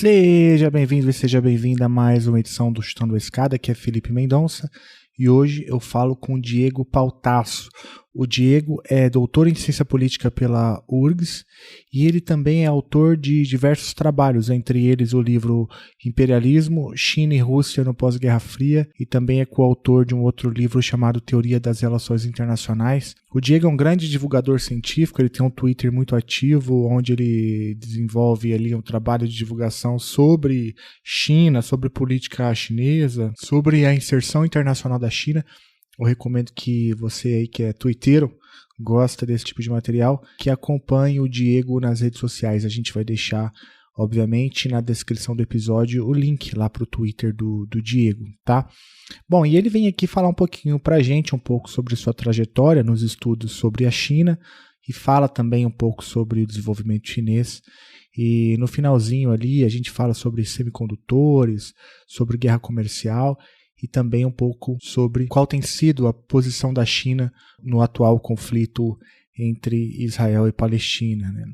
Seja bem-vindo e seja bem-vinda a mais uma edição do Chutando a Escada, que é Felipe Mendonça, e hoje eu falo com o Diego Pautasso. O Diego é doutor em Ciência Política pela URGS e ele também é autor de diversos trabalhos, entre eles o livro Imperialismo, China e Rússia no Pós-Guerra Fria, e também é coautor de um outro livro chamado Teoria das Relações Internacionais. O Diego é um grande divulgador científico, ele tem um Twitter muito ativo, onde ele desenvolve ali um trabalho de divulgação sobre China, sobre política chinesa, sobre a inserção internacional da China. Eu recomendo que você aí que é twitteiro, gosta desse tipo de material, que acompanhe o Diego nas redes sociais. A gente vai deixar, obviamente, na descrição do episódio o link lá para o Twitter do Diego, tá? Bom, e ele vem aqui falar um pouquinho pra gente, um pouco sobre sua trajetória nos estudos sobre a China e fala também um pouco sobre o desenvolvimento chinês. E no finalzinho ali a gente fala sobre semicondutores, sobre guerra comercial e também um pouco sobre qual tem sido a posição da China no atual conflito entre Israel e Palestina, né?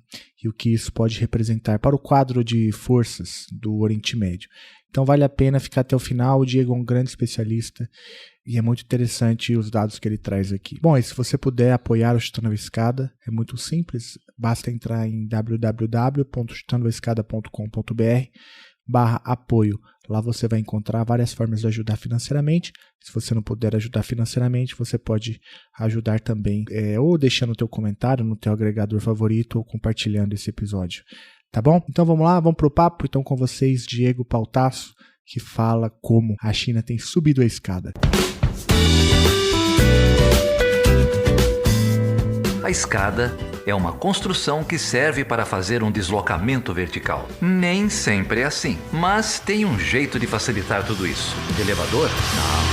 E o que isso pode representar para o quadro de forças do Oriente Médio. Então vale a pena ficar até o final. O Diego é um grande especialista e é muito interessante os dados que ele traz aqui. Bom, e se você puder apoiar o Chutando a Escada, é muito simples, basta entrar em www.chutandoaescada.com.br/apoio. Lá você vai encontrar várias formas de ajudar financeiramente. Se você não puder ajudar financeiramente, você pode ajudar também ou deixando o teu comentário no teu agregador favorito ou compartilhando esse episódio. Tá bom? Então vamos lá, vamos pro papo. Então com vocês, Diego Pautasso, que fala como a China tem subido a escada. A escada é uma construção que serve para fazer um deslocamento vertical. Nem sempre é assim, mas tem um jeito de facilitar tudo isso. Elevador? Não.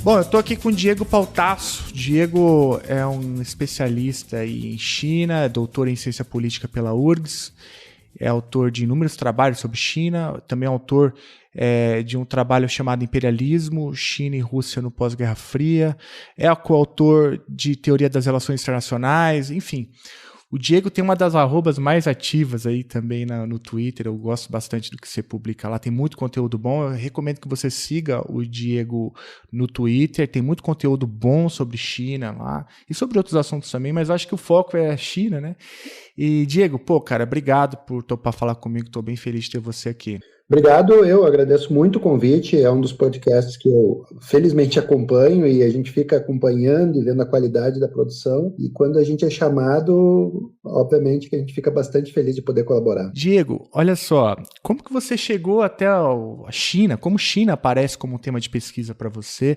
Bom, eu tô aqui com o Diego Pautasso. Diego é um especialista em China, é doutor em Ciência Política pela URGS, é autor de inúmeros trabalhos sobre China, também é autor de um trabalho chamado Imperialismo, China e Rússia no Pós-Guerra Fria, é coautor de Teoria das Relações Internacionais, enfim. O Diego tem uma das arrobas mais ativas aí também no Twitter, eu gosto bastante do que você publica lá, tem muito conteúdo bom, eu recomendo que você siga o Diego no Twitter, tem muito conteúdo bom sobre China lá, e sobre outros assuntos também, mas eu acho que o foco é a China, né? E Diego, cara, obrigado por topar falar comigo, estou bem feliz de ter você aqui. Obrigado, eu agradeço muito o convite, é um dos podcasts que eu felizmente acompanho e a gente fica acompanhando e vendo a qualidade da produção, e quando a gente é chamado, obviamente que a gente fica bastante feliz de poder colaborar. Diego, olha só, como que você chegou até a China? Como China aparece como um tema de pesquisa para você?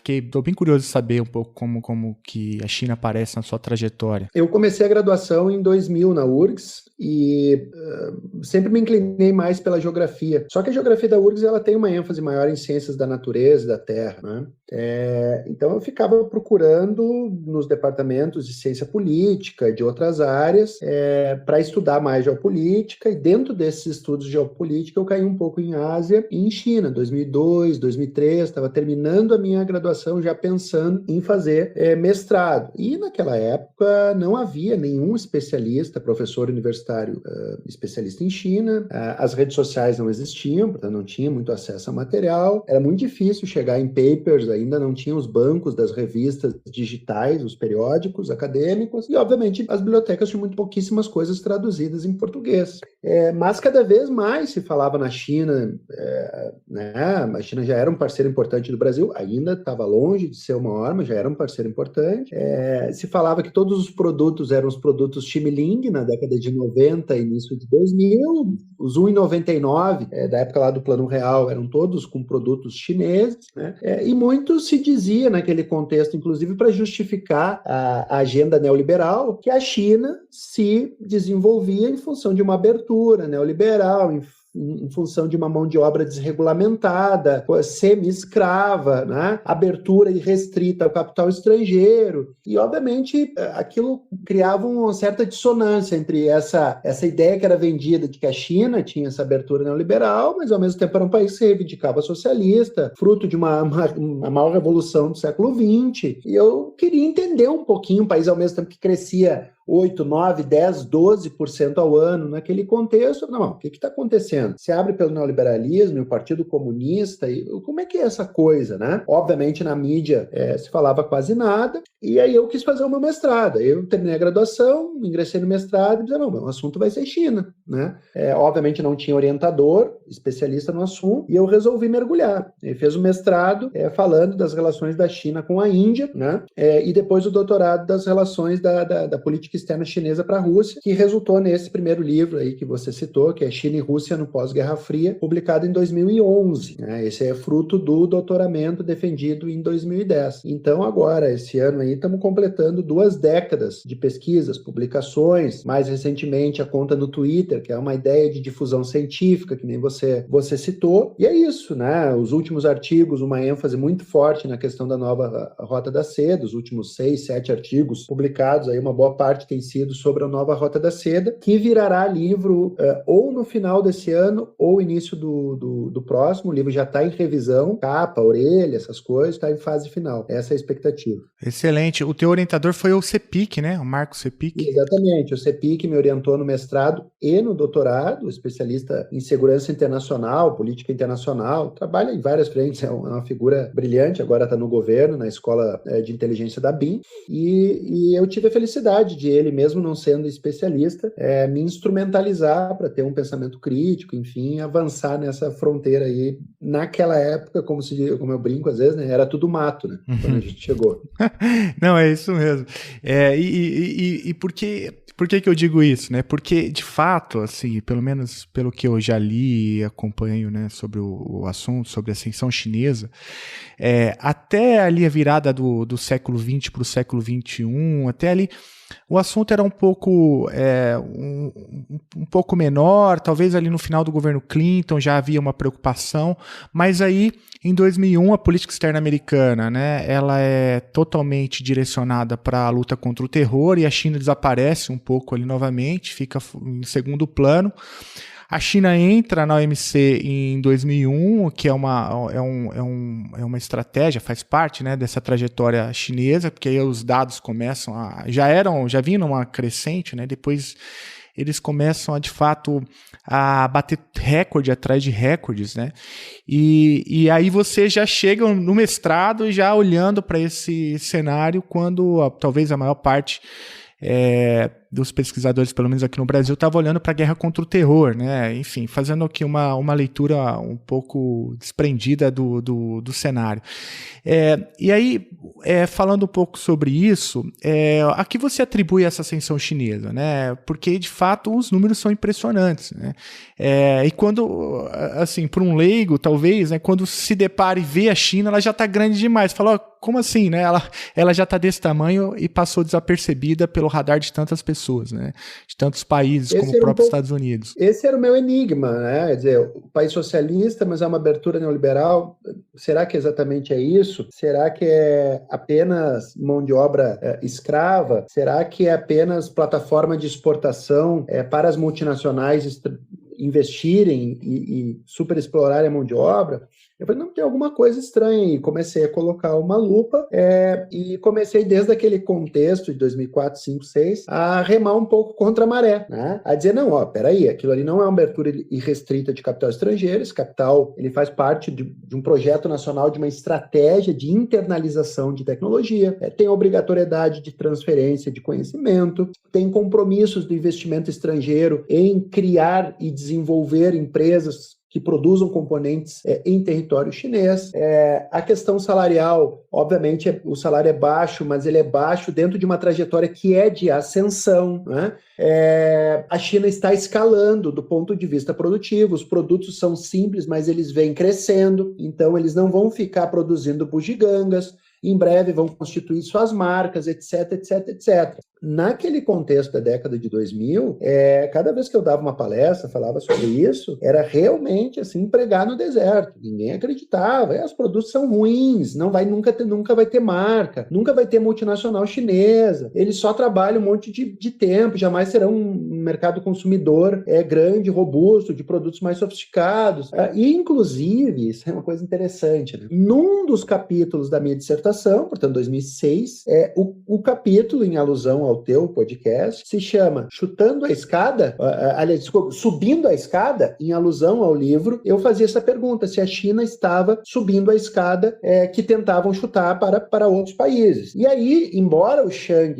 Estou bem curioso de saber um pouco como que a China aparece na sua trajetória. Eu comecei a graduação em 2000 na URGS e sempre me inclinei mais pela geografia. Só que a geografia da URGS ela tem uma ênfase maior em ciências da natureza e da terra, né? Então eu ficava procurando nos departamentos de ciência política e de outras áreas para estudar mais geopolítica, e dentro desses estudos de geopolítica eu caí um pouco em Ásia e em China, 2002, 2003, estava terminando a minha graduação já pensando em fazer mestrado. E naquela época não havia nenhum especialista, professor universitário especialista em China, as redes sociais não existiam, portanto não tinha muito acesso a material, era muito difícil chegar em papers, ainda não tinha os bancos das revistas digitais, os periódicos acadêmicos, e obviamente as bibliotecas tinham muito pouquíssimas coisas traduzidas em português. Mas cada vez mais se falava na China, né? A China já era um parceiro importante do Brasil, ainda estava longe de ser o maior, mas já era um parceiro importante. Se falava que todos os produtos eram os produtos Ximiling na década de 90 e início de 2000, os 1,99 da época lá do Plano Real eram todos com produtos chineses, né? E muito se dizia naquele contexto, inclusive para justificar a agenda neoliberal, que a China se desenvolvia em função de uma abertura neoliberal, em em função de uma mão de obra desregulamentada, semi-escrava, né? Abertura irrestrita ao capital estrangeiro, e obviamente aquilo criava uma certa dissonância entre essa ideia que era vendida de que a China tinha essa abertura neoliberal, mas ao mesmo tempo era um país que se reivindicava socialista, fruto de uma maior revolução do século XX, e eu queria entender um pouquinho, um país ao mesmo tempo que crescia 8, 9, 10, 12% ao ano naquele contexto. Não, o que está acontecendo? Se abre pelo neoliberalismo e o Partido Comunista, e como é que é essa coisa, né? Obviamente na mídia se falava quase nada, e aí eu quis fazer o meu mestrado. Eu terminei a graduação, ingressei no mestrado e disse, não, o assunto vai ser China, né? Obviamente não tinha orientador, especialista no assunto, e eu resolvi mergulhar. Eu fiz o mestrado falando das relações da China com a Índia, né? E depois o doutorado das relações da política externa chinesa para a Rússia, que resultou nesse primeiro livro aí que você citou, que é China e Rússia no Pós-Guerra Fria, publicado em 2011. Né? Esse é fruto do doutoramento defendido em 2010. Então agora, esse ano aí, estamos completando 2 décadas de pesquisas, publicações, mais recentemente a conta no Twitter, que é uma ideia de difusão científica, que nem você citou, e é isso, né? Os últimos artigos, uma ênfase muito forte na questão da nova Rota da Seda, os últimos 6, 7 artigos publicados, aí uma boa parte tem sido sobre a nova Rota da Seda, que virará livro ou no final desse ano ou início do próximo. O livro já está em revisão, capa, orelha, essas coisas, está em fase final. Essa é a expectativa. Excelente. O teu orientador foi o CEPIC, né? O Marco CEPIC. Exatamente. O CEPIC me orientou no mestrado e no doutorado, especialista em segurança internacional, política internacional, trabalha em várias frentes, é uma figura brilhante, agora está no governo, na escola de inteligência da BIM, e eu tive a felicidade de ele, mesmo não sendo especialista, me instrumentalizar para ter um pensamento crítico, enfim, avançar nessa fronteira aí. Naquela época, como eu brinco às vezes, né, era tudo mato, né, quando a gente chegou. Não, é isso mesmo. E por que eu digo isso, né? Porque, de fato, assim, pelo menos pelo que eu já li e acompanho, né, sobre o assunto, sobre a ascensão chinesa, até ali a virada do século XX para o século XXI, até ali o assunto era um pouco menor, talvez ali no final do governo Clinton já havia uma preocupação, mas aí em 2001 a política externa americana, né, ela é totalmente direcionada para a luta contra o terror e a China desaparece um pouco ali novamente, fica em segundo plano. A China entra na OMC em 2001, que é uma estratégia, faz parte, né, dessa trajetória chinesa, porque aí os dados começam já vinham numa crescente, né, depois eles começam de fato a bater recorde atrás de recordes, né, e aí você já chega no mestrado já olhando para esse cenário quando talvez a maior parte dos pesquisadores, pelo menos aqui no Brasil, estava olhando para a guerra contra o terror, né? Enfim, fazendo aqui uma leitura um pouco desprendida do cenário. E aí, falando um pouco sobre isso, a que você atribui essa ascensão chinesa, né? Porque, de fato, os números são impressionantes, né? E quando, assim, para um leigo, talvez, né, quando se depara e vê a China, ela já está grande demais. Fala, como assim, né? Ela já está desse tamanho e passou desapercebida pelo radar de tantas pessoas, né? De tantos países, como o próprio Estados Unidos. Esse era o meu enigma, né? Quer dizer, o país socialista, mas é uma abertura neoliberal. Será que exatamente é isso? Será que é apenas mão de obra escrava? Será que é apenas plataforma de exportação para as multinacionais investirem e superexplorarem a mão de obra? Eu falei, não, tem alguma coisa estranha aí. Comecei a colocar uma lupa e comecei desde aquele contexto de 2004, 2005, 2006 a remar um pouco contra a maré, né? A dizer, não, peraí, aquilo ali não é uma abertura irrestrita de capital estrangeiro, esse capital ele faz parte de um projeto nacional, de uma estratégia de internalização de tecnologia, tem obrigatoriedade de transferência de conhecimento, tem compromissos do investimento estrangeiro em criar e desenvolver empresas que produzam componentes em território chinês. A questão salarial, obviamente, o salário é baixo, mas ele é baixo dentro de uma trajetória que é de ascensão, né? A China está escalando do ponto de vista produtivo, os produtos são simples, mas eles vêm crescendo, então eles não vão ficar produzindo bugigangas, em breve vão constituir suas marcas, etc, etc, etc. naquele contexto da década de 2000, cada vez que eu dava uma palestra, falava sobre isso, era realmente assim, pregar no deserto. Ninguém acreditava. Os produtos são ruins, nunca vai ter marca, nunca vai ter multinacional chinesa. Eles só trabalham um monte de tempo, jamais serão um mercado consumidor grande, robusto, de produtos mais sofisticados. E, inclusive, isso é uma coisa interessante, né? Num dos capítulos da minha dissertação, portanto, 2006, o capítulo, em alusão ao teu podcast, se chama Chutando a Escada, Subindo a Escada, em alusão ao livro, eu fazia essa pergunta, se a China estava subindo a escada que tentavam chutar para outros países. E aí, embora o Chang,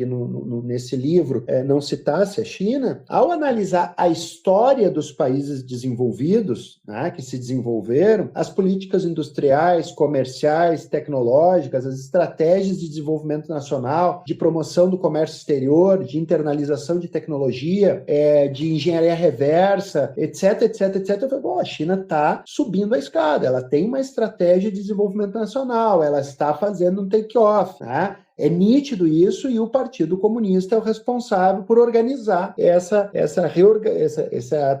nesse livro, não citasse a China, ao analisar a história dos países desenvolvidos, né, que se desenvolveram, as políticas industriais, comerciais, tecnológicas, as estratégias de desenvolvimento nacional, de promoção do comércio exterior, de internalização de tecnologia, de engenharia reversa, etc, etc, etc. Eu falei, a China está subindo a escada, ela tem uma estratégia de desenvolvimento nacional, ela está fazendo um take-off, né? É nítido isso, e o Partido Comunista é o responsável por organizar essa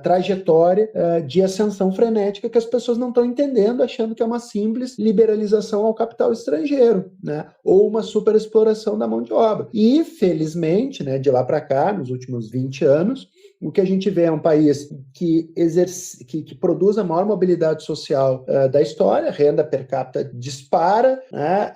trajetória de ascensão frenética que as pessoas não estão entendendo, achando que é uma simples liberalização ao capital estrangeiro, né? Ou uma superexploração da mão de obra. E, felizmente, né, de lá para cá, nos últimos 20 anos, o que a gente vê é um país que produz a maior mobilidade social da história, renda per capita dispara, né?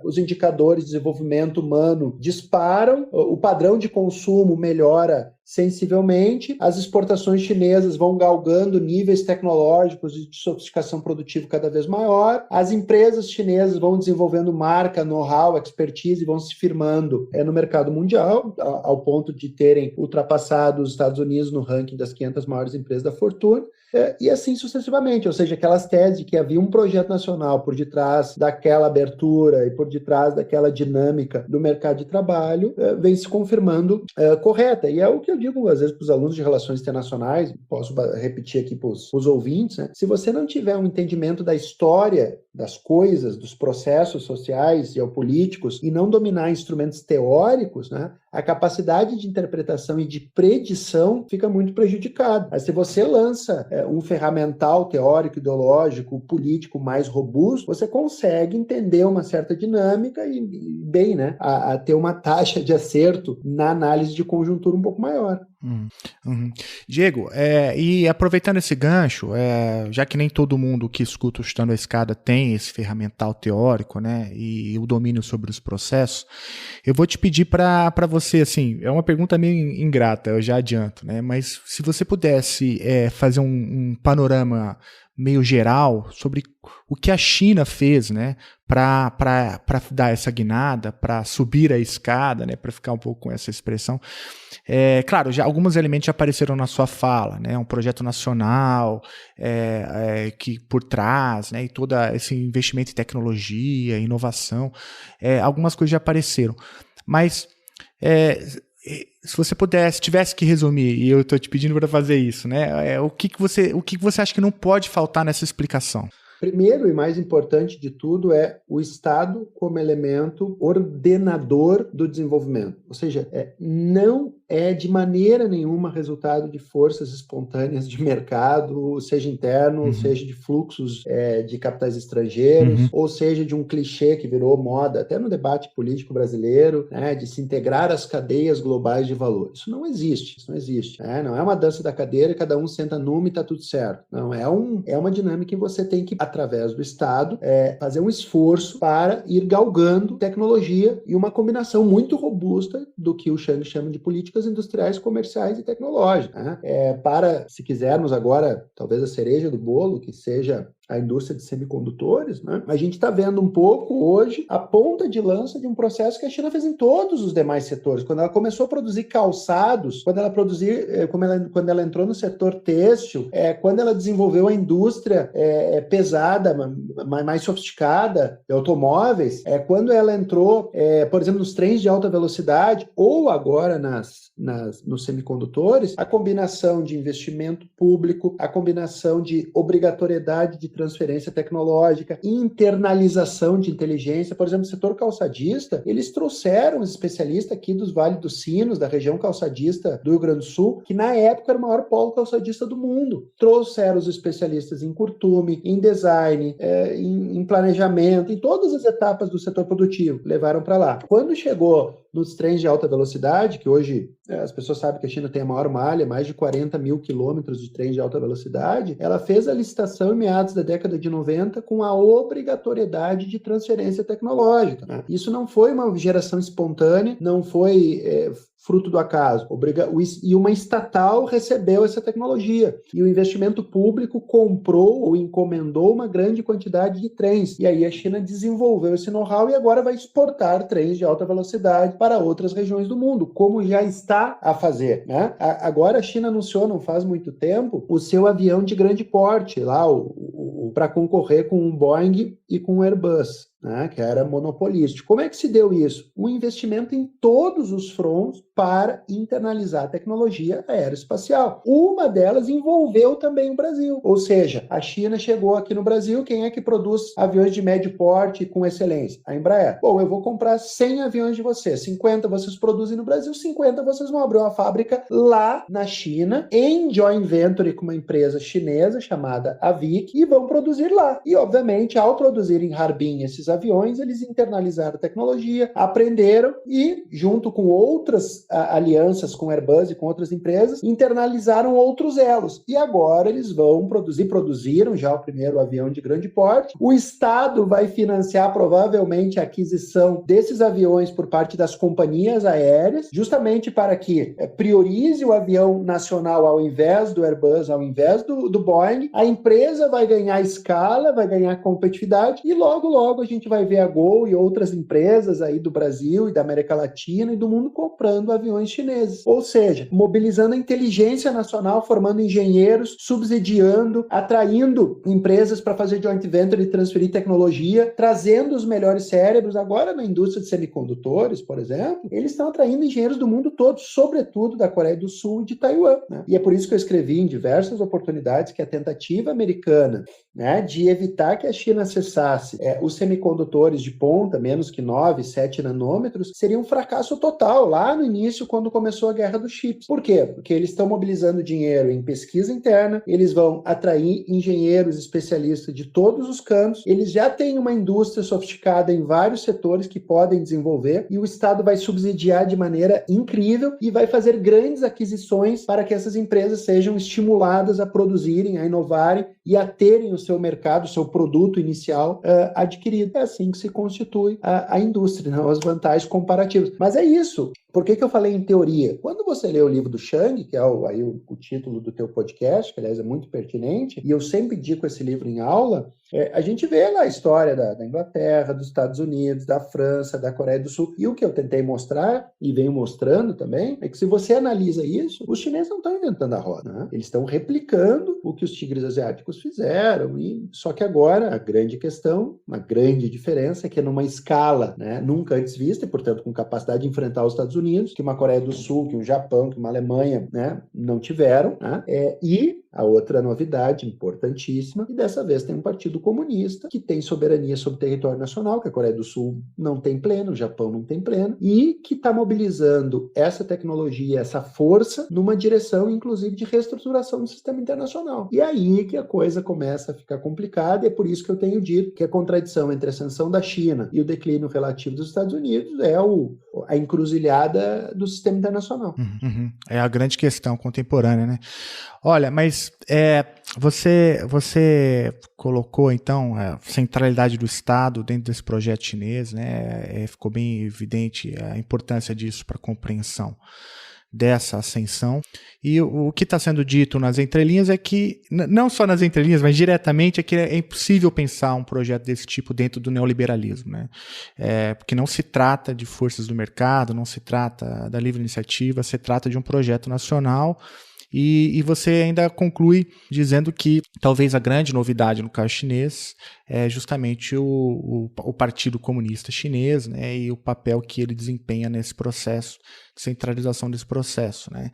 Os indicadores de desenvolvimento humano disparam, o padrão de consumo melhora sensivelmente, as exportações chinesas vão galgando níveis tecnológicos e de sofisticação produtiva cada vez maior, as empresas chinesas vão desenvolvendo marca, know-how, expertise e vão se firmando no mercado mundial, ao ponto de terem ultrapassado os Estados Unidos no ranking das 500 maiores empresas da Fortune, e assim sucessivamente, ou seja, aquelas teses de que havia um projeto nacional por detrás daquela abertura e por detrás daquela dinâmica do mercado de trabalho, vem se confirmando correta. E é o que eu digo às vezes para os alunos de relações internacionais, posso repetir aqui para os ouvintes, né? Se você não tiver um entendimento da história das coisas, dos processos sociais e geopolíticos, e não dominar instrumentos teóricos, né, a capacidade de interpretação e de predição fica muito prejudicada. Mas se você lança um ferramental teórico, ideológico, político mais robusto, você consegue entender uma certa dinâmica e bem, né, a ter uma taxa de acerto na análise de conjuntura um pouco maior. Diego, e aproveitando esse gancho, já que nem todo mundo que escuta o Chutando a Escada tem esse ferramental teórico, né, e o domínio sobre os processos, eu vou te pedir para você, assim, é uma pergunta meio ingrata, eu já adianto, né, mas se você pudesse fazer um panorama meio geral sobre o que a China fez, né, para dar essa guinada, para subir a escada, né, para ficar um pouco com essa expressão. Claro, já alguns elementos já apareceram na sua fala, né, um projeto nacional que por trás, né, e todo esse investimento em tecnologia, inovação, algumas coisas já apareceram, mas se você tivesse que resumir, e eu estou te pedindo para fazer isso, né? O que você acha que não pode faltar nessa explicação? Primeiro e mais importante de tudo é o Estado como elemento ordenador do desenvolvimento. Ou seja, não é de maneira nenhuma resultado de forças espontâneas de mercado, seja interno, seja de fluxos de capitais estrangeiros, ou seja de um clichê que virou moda, até no debate político brasileiro, né, de se integrar às cadeias globais de valor. Isso não existe, não é uma dança da cadeira e cada um senta numa e está tudo certo. Não, é uma dinâmica que você tem que, através do Estado, fazer um esforço para ir galgando tecnologia e uma combinação muito robusta do que o Chang chama de políticas industriais, comerciais e tecnológicas, né? Para, se quisermos agora, talvez a cereja do bolo, que seja a indústria de semicondutores, né? A gente está vendo um pouco hoje a ponta de lança de um processo que a China fez em todos os demais setores. Quando ela começou a produzir calçados, quando ela entrou no setor têxtil, quando ela desenvolveu a indústria pesada, mais sofisticada, de automóveis, quando ela entrou, por exemplo, nos trens de alta velocidade, ou agora nos semicondutores, a combinação de investimento público, a combinação de obrigatoriedade de transferência tecnológica, internalização de inteligência. Por exemplo, o setor calçadista, eles trouxeram os especialistas aqui dos Vales dos Sinos, da região calçadista do Rio Grande do Sul, que na época era o maior polo calçadista do mundo. Trouxeram os especialistas em curtume, em design, em planejamento, em todas as etapas do setor produtivo, levaram para lá. Quando chegou nos trens de alta velocidade, que hoje as pessoas sabem que a China tem a maior malha, mais de 40 mil quilômetros de trens de alta velocidade, ela fez a licitação em meados da década de 90 com a obrigatoriedade de transferência tecnológica, né? Isso não foi uma geração espontânea, não foi fruto do acaso. E uma estatal recebeu essa tecnologia. E o investimento público comprou ou encomendou uma grande quantidade de trens. E aí a China desenvolveu esse know-how e agora vai exportar trens de alta velocidade para outras regiões do mundo, como já está a fazer, né? Agora a China anunciou, não faz muito tempo, o seu avião de grande porte, lá para concorrer com o Boeing e com o Airbus, né, que era monopolístico. Como é que se deu isso? Um investimento em todos os fronts para internalizar a tecnologia aeroespacial. Uma delas envolveu também o Brasil. Ou seja, a China chegou aqui no Brasil, quem é que produz aviões de médio porte com excelência? A Embraer. Bom, eu vou comprar 100 aviões de vocês, 50 vocês produzem no Brasil, 50 vocês vão abrir uma fábrica lá na China, em joint venture com uma empresa chinesa chamada Avic, e vão produzir lá. E, obviamente, ao produzir em Harbin esses aviões, eles internalizaram a tecnologia, aprenderam e, junto com outras alianças com Airbus e com outras empresas, internalizaram outros elos. E agora eles vão produziram já o primeiro avião de grande porte. O Estado vai financiar provavelmente a aquisição desses aviões por parte das companhias aéreas, justamente para que priorize o avião nacional ao invés do Airbus, ao invés do Boeing. A empresa vai ganhar escala, vai ganhar competitividade e logo a gente vai ver a Gol e outras empresas aí do Brasil e da América Latina e do mundo comprando aviões chineses. Ou seja, mobilizando a inteligência nacional, formando engenheiros, subsidiando, atraindo empresas para fazer joint venture e transferir tecnologia, trazendo os melhores cérebros. Agora, na indústria de semicondutores, por exemplo, eles estão atraindo engenheiros do mundo todo, sobretudo da Coreia do Sul e de Taiwan, né? E é por isso que eu escrevi em diversas oportunidades que a tentativa americana, né, de evitar que a China acessasse os semicondutores de ponta, menos que 9, 7 nanômetros, seria um fracasso total lá no início, quando começou a guerra dos chips. Por quê? Porque eles estão mobilizando dinheiro em pesquisa interna, eles vão atrair engenheiros especialistas de todos os cantos, eles já têm uma indústria sofisticada em vários setores que podem desenvolver, e o Estado vai subsidiar de maneira incrível e vai fazer grandes aquisições para que essas empresas sejam estimuladas a produzirem, a inovarem e a terem o seu mercado, o seu produto inicial adquirido. É assim que se constitui a indústria, né? As vantagens comparativas. Mas é isso. Por que eu falei em teoria? Quando você lê o livro do Shang, que é o título do teu podcast, que aliás é muito pertinente, e eu sempre indico esse livro em aula, a gente vê lá a história da Inglaterra, dos Estados Unidos, da França, da Coreia do Sul. E o que eu tentei mostrar, e venho mostrando também, é que se você analisa isso, os chineses não estão inventando a roda, né? Eles estão replicando o que os tigres asiáticos fizeram. Só que agora, a grande questão, uma grande diferença, é que é numa escala, né, nunca antes vista, e portanto com capacidade de enfrentar os Estados Unidos, que uma Coreia do Sul, que um Japão, que uma Alemanha, né, não tiveram, né? E a outra novidade importantíssima, e dessa vez tem um partido comunista que tem soberania sobre o território nacional, que a Coreia do Sul não tem pleno, o Japão não tem pleno, e que está mobilizando essa tecnologia, essa força, numa direção, inclusive, de reestruturação do sistema internacional. E aí que a coisa começa a ficar complicada, e é por isso que eu tenho dito que a contradição entre a ascensão da China e o declínio relativo dos Estados Unidos é a encruzilhada do sistema internacional. É a grande questão contemporânea, né? Olha, mas você colocou, então, a centralidade do Estado dentro desse projeto chinês, né? Ficou bem evidente a importância disso para a compreensão dessa ascensão. E o que está sendo dito nas entrelinhas é que, não só nas entrelinhas, mas diretamente, é que é impossível pensar um projeto desse tipo dentro do neoliberalismo, né? Porque não se trata de forças do mercado, não se trata da livre iniciativa, se trata de um projeto nacional E você ainda conclui dizendo que talvez a grande novidade no caso chinês é justamente o Partido Comunista Chinês, né, e o papel que ele desempenha nesse processo, centralização desse processo, né.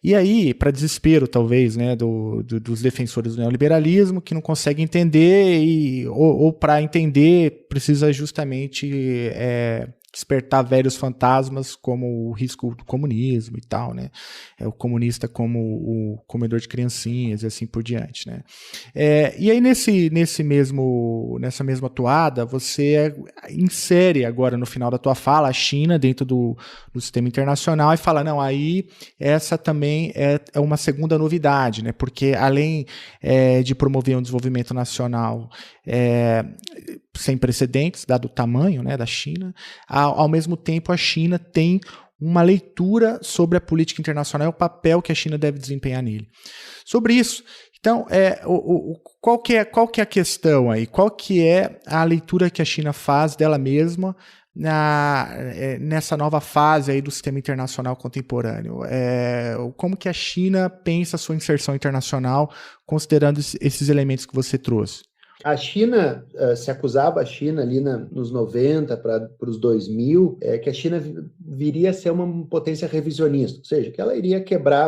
E aí, para desespero, talvez, né, dos defensores do neoliberalismo, que não conseguem entender, ou para entender, precisa justamente despertar velhos fantasmas como o risco do comunismo e tal, né? O comunista como o comedor de criancinhas e assim por diante, né? E aí nessa mesma toada, você insere agora no final da tua fala a China dentro do sistema internacional e fala, não, aí essa também é uma segunda novidade, né? Porque além de promover um desenvolvimento nacional sem precedentes, dado o tamanho, né, da China, ao mesmo tempo a China tem uma leitura sobre a política internacional e o papel que a China deve desempenhar nele. Sobre isso, então, qual que é a questão aí? Qual que é a leitura que a China faz dela mesma nessa nova fase aí do sistema internacional contemporâneo? Como que a China pensa a sua inserção internacional, considerando esses elementos que você trouxe? A China, se acusava a China ali nos 90 para os 2000, que a China viria a ser uma potência revisionista, ou seja, que ela iria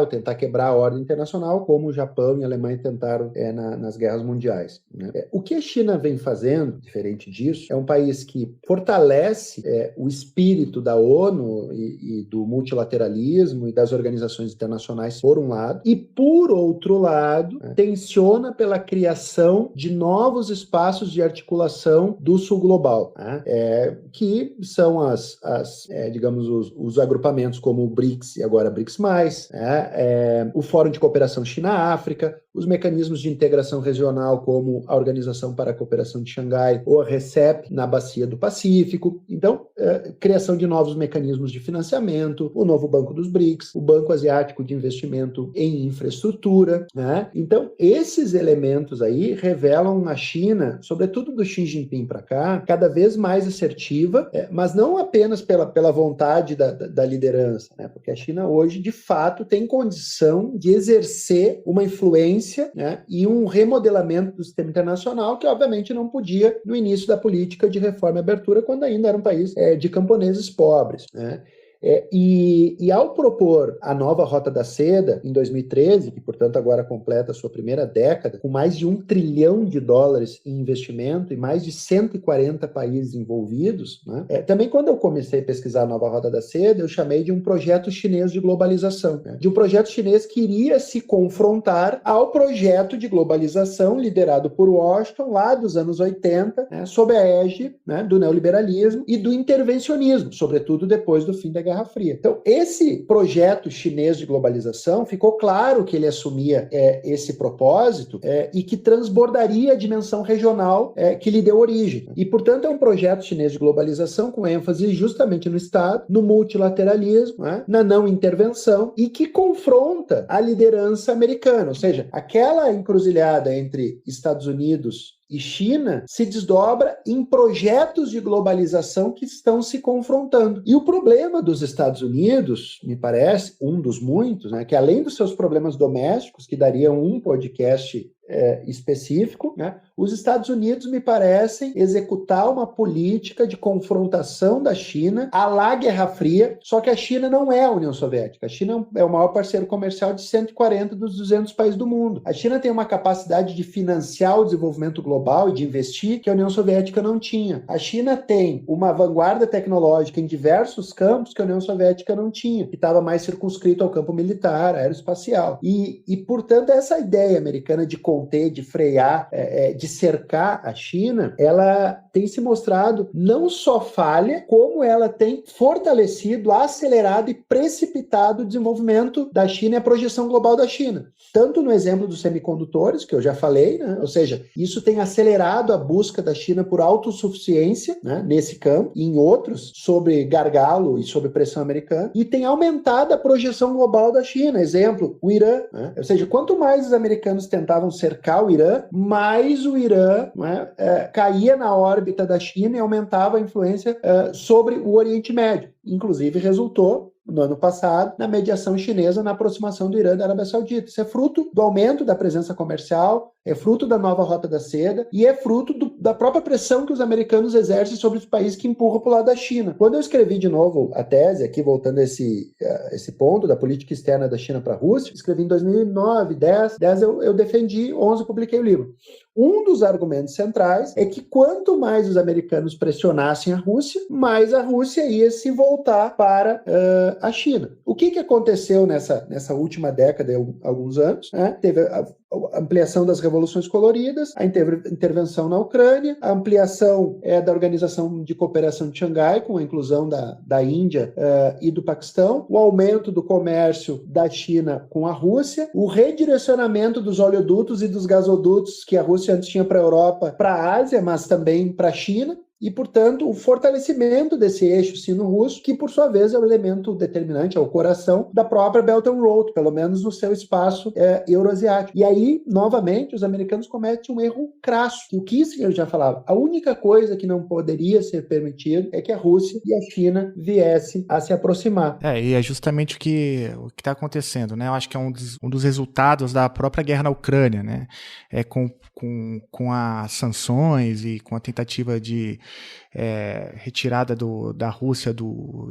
tentar quebrar a ordem internacional, como o Japão e a Alemanha tentaram nas guerras mundiais, né? O que a China vem fazendo, diferente disso, é um país que fortalece o espírito da ONU e do multilateralismo e das organizações internacionais, por um lado, e, por outro lado, tensiona pela criação de novos espaços de articulação do Sul Global, né? Que são digamos, os agrupamentos como o BRICS e agora BRICS+, o Fórum de Cooperação China-África, os mecanismos de integração regional como a Organização para a Cooperação de Xangai ou a RCEP na Bacia do Pacífico. Então, criação de novos mecanismos de financiamento, o novo Banco dos BRICS, o Banco Asiático de Investimento em Infraestrutura, né? Então, esses elementos aí revelam a China, sobretudo do Xi Jinping para cá, cada vez mais assertiva, mas não apenas pela vontade da liderança, né? Porque a China hoje, de fato, tem condição de exercer uma influência, né, e um remodelamento do sistema internacional que, obviamente, não podia no início da política de reforma e abertura, quando ainda era um país de camponeses pobres, né? E ao propor a nova Rota da Seda, em 2013, que, portanto, agora completa a sua primeira década, com mais de $1 trilhão em investimento e mais de 140 países envolvidos, né? Também, quando eu comecei a pesquisar a nova Rota da Seda, eu chamei de um projeto chinês de globalização, né? De um projeto chinês que iria se confrontar ao projeto de globalização liderado por Washington, lá dos anos 80, né, sob a égide, né, do neoliberalismo e do intervencionismo, sobretudo depois do fim da Guerra Fria. Então, esse projeto chinês de globalização, ficou claro que ele assumia esse propósito e que transbordaria a dimensão regional que lhe deu origem. E, portanto, é um projeto chinês de globalização com ênfase justamente no Estado, no multilateralismo, né, na não intervenção, e que confronta a liderança americana, ou seja, aquela encruzilhada entre Estados Unidos e China se desdobra em projetos de globalização que estão se confrontando. E o problema dos Estados Unidos, me parece, um dos muitos, né, que além dos seus problemas domésticos, que dariam um podcast específico, né, os Estados Unidos me parecem executar uma política de confrontação da China à la Guerra Fria, só que a China não é a União Soviética. A China é o maior parceiro comercial de 140 dos 200 países do mundo. A China tem uma capacidade de financiar o desenvolvimento global e de investir que a União Soviética não tinha. A China tem uma vanguarda tecnológica em diversos campos que a União Soviética não tinha, que estava mais circunscrito ao campo militar, aeroespacial. E portanto, essa ideia americana de conter, de frear, de cercar a China, ela tem se mostrado não só falha, como ela tem fortalecido, acelerado e precipitado o desenvolvimento da China e a projeção global da China. Tanto no exemplo dos semicondutores, que eu já falei, né? Ou seja, isso tem acelerado a busca da China por autossuficiência, né, nesse campo, e em outros, sobre gargalo e sobre pressão americana, e tem aumentado a projeção global da China. Exemplo, o Irã, né? Ou seja, quanto mais os americanos tentavam cercar o Irã, mais o Irã, né, caía na órbita da China e aumentava a influência sobre o Oriente Médio. Inclusive resultou no ano passado, na mediação chinesa na aproximação do Irã da Arábia Saudita. Isso é fruto do aumento da presença comercial, é fruto da nova Rota da Seda e é fruto da própria pressão que os americanos exercem sobre os países que empurram para o lado da China. Quando eu escrevi de novo a tese, aqui voltando a esse ponto da política externa da China para a Rússia, escrevi em 2009, 10 eu defendi, 11 publiquei o livro. Um dos argumentos centrais é que quanto mais os americanos pressionassem a Rússia, mais a Rússia ia se voltar para a China. O que aconteceu nessa última década, alguns anos? Né? Teve a ampliação das revoluções coloridas, a intervenção na Ucrânia, a ampliação da Organização de Cooperação de Xangai, com a inclusão da Índia e do Paquistão, o aumento do comércio da China com a Rússia, o redirecionamento dos oleodutos e dos gasodutos que a Rússia antes tinha para a Europa, para a Ásia, mas também para a China, e, portanto, o fortalecimento desse eixo sino-russo, que, por sua vez, é o elemento determinante, é o coração da própria Belt and Road, pelo menos no seu espaço euroasiático. E aí, novamente, os americanos cometem um erro crasso, que o Kissinger já falava. A única coisa que não poderia ser permitido é que a Rússia e a China viessem a se aproximar. E é justamente o que está acontecendo, né? Eu acho que é um dos resultados da própria guerra na Ucrânia, né? Com as sanções e com a tentativa de retirada da Rússia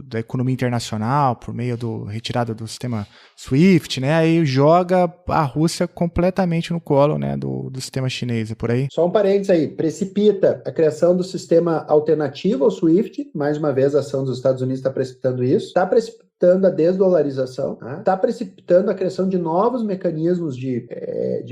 da economia internacional por meio retirada do sistema SWIFT, né? Aí joga a Rússia completamente no colo, né, do sistema chinês, é por aí? Só um parênteses aí, precipita a criação do sistema alternativo ao SWIFT, mais uma vez a ação dos Estados Unidos está precipitando isso, está precipitando a desdolarização, está precipitando a criação de novos mecanismos de